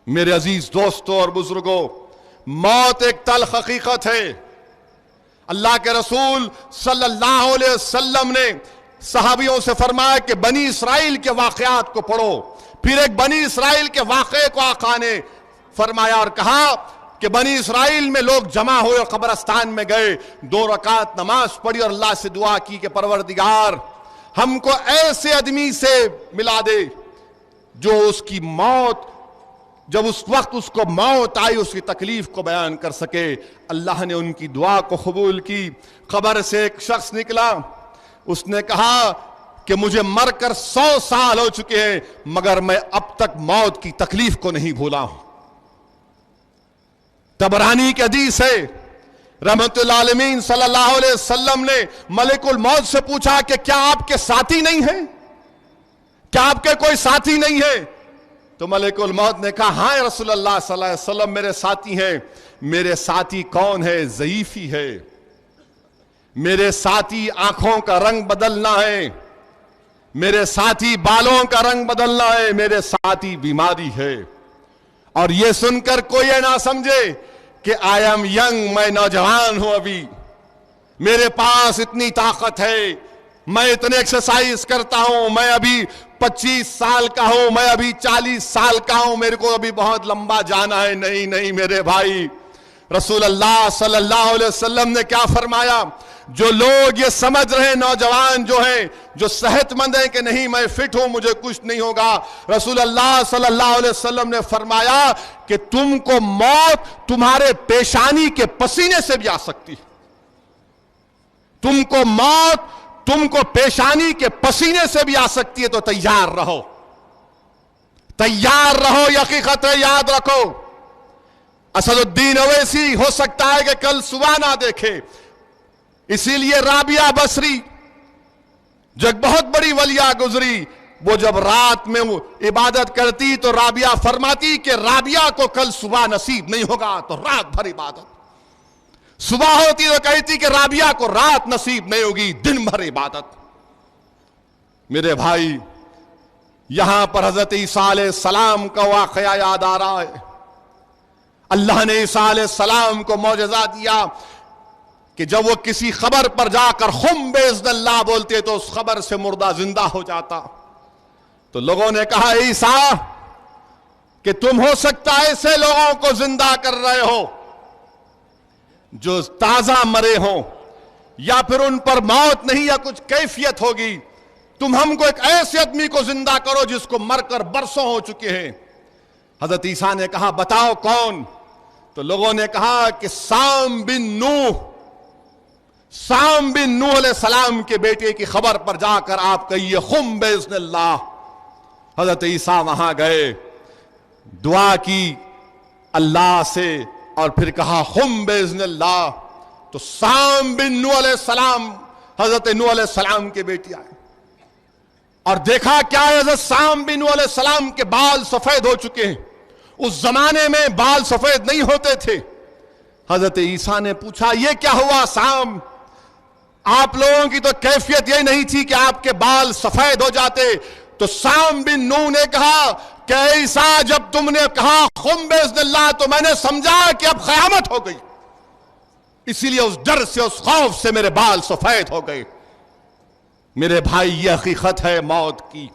میرے عزیز دوستوں اور بزرگوں، موت ایک تلخ حقیقت ہے۔ اللہ کے رسول صلی اللہ علیہ وسلم نے صحابیوں سے فرمایا کہ بنی اسرائیل کے واقعات کو پڑھو۔ پھر ایک بنی اسرائیل کے واقعے کو آقا نے فرمایا اور کہا کہ بنی اسرائیل میں لوگ جمع ہوئے اور قبرستان میں گئے، 2 رکعت نماز پڑھی اور اللہ سے دعا کی کہ پروردگار ہم کو ایسے آدمی سے ملا دے جو اس کی موت، جب اس وقت اس کو موت آئی اس کی تکلیف کو بیان کر سکے۔ اللہ نے ان کی دعا کو قبول کی۔ قبر سے ایک شخص نکلا، اس نے کہا کہ مجھے مر کر 100 سال ہو چکے ہیں مگر میں اب تک موت کی تکلیف کو نہیں بھولا ہوں۔ طبرانی کی حدیث ہے، رحمت العالمین صلی اللہ علیہ وسلم نے ملک الموت سے پوچھا کہ کیا آپ کے ساتھی نہیں ہیں؟ کیا آپ کے کوئی ساتھی نہیں ہے؟ تو ملک الموت نے کہا ہاں یا رسول اللہ صلی اللہ علیہ وسلم، میرے ساتھی ہیں۔ میرے ساتھی کون ہے؟ ضعیفی ہے۔ میرے ساتھی آنکھوں کا رنگ بدلنا ہے، میرے ساتھی بالوں کا رنگ بدلنا ہے، میرے ساتھی بیماری ہے۔ اور یہ سن کر کوئی نہ سمجھے کہ آئی ایم ینگ، میں نوجوان ہوں، ابھی میرے پاس اتنی طاقت ہے، میں اتنے ایکسرسائز کرتا ہوں، میں ابھی 25 سال کا ہوں، میں ابھی 40 سال کا ہوں، میرے کو ابھی بہت لمبا جانا ہے۔ نہیں نہیں میرے بھائی، رسول اللہ صلی اللہ علیہ وسلم نے کیا فرمایا؟ جو لوگ یہ سمجھ رہے ہیں نوجوان جو ہیں، جو صحت مند ہیں کہ نہیں میں فٹ ہوں، مجھے کچھ نہیں ہوگا، رسول اللہ صلی اللہ علیہ وسلم نے فرمایا کہ تم کو موت تمہارے پیشانی کے پسینے سے بھی آ سکتی ہے۔ تم کو موت تم کو پیشانی کے پسینے سے بھی آ سکتی ہے، تو تیار رہو، تیار رہو، یہ حقیقت ہے، یاد رکھو۔ اسد الدین اویسی ہو سکتا ہے کہ کل صبح نہ دیکھے، اسی لیے رابعہ بصری جو ایک بہت بڑی ولیہ گزری، وہ جب رات میں عبادت کرتی تو رابعہ فرماتی کہ رابعہ کو کل صبح نصیب نہیں ہوگا، تو رات بھر عبادت۔ صبح ہوتی تو کہتی کہ رابعہ کو رات نصیب نہیں ہوگی، دن بھر عبادت۔ میرے بھائی، یہاں پر حضرت عیسیٰ علیہ السلام کا واقعہ یاد آ رہا ہے۔ اللہ نے عیسیٰ علیہ السلام کو معجزہ دیا کہ جب وہ کسی خبر پر جا کر خم باذن اللہ بولتے تو اس خبر سے مردہ زندہ ہو جاتا۔ تو لوگوں نے کہا عیسیٰ کہ تم ہو سکتا ہے ایسے لوگوں کو زندہ کر رہے ہو جو تازہ مرے ہوں، یا پھر ان پر موت نہیں یا کچھ کیفیت ہوگی، تم ہم کو ایک ایسے آدمی کو زندہ کرو جس کو مر کر برسوں ہو چکے ہیں۔ حضرت عیسیٰ نے کہا بتاؤ کون؟ تو لوگوں نے کہا کہ سام بن نوح علیہ السلام کے بیٹے کی خبر پر جا کر آپ کہیے خم باذن اللہ۔ حضرت عیسیٰ وہاں گئے، دعا کی اللہ سے اور پھر کہا خم باذن اللہ، تو سام بن نوح علیہ السلام، حضرت نوح علیہ السلام کے بیٹے آئے اور دیکھا کیا ہے، حضرت سام بن نوح علیہ السلام کے بال سفید ہو چکے ہیں۔ اس زمانے میں بال سفید نہیں ہوتے تھے۔ حضرت عیسیٰ نے پوچھا یہ کیا ہوا سام؟ آپ لوگوں کی تو کیفیت یہ نہیں تھی کہ آپ کے بال سفید ہو جاتے۔ تو سام بن نوح نے کہا کہ عیسیٰ جب تم نے کہا خم باذن اللہ تو میں نے سمجھا کہ اب قیامت ہو گئی، اسی لیے اس ڈر سے، اس خوف سے میرے بال سفید ہو گئے۔ میرے بھائی، یہ حقیقت ہے موت کی۔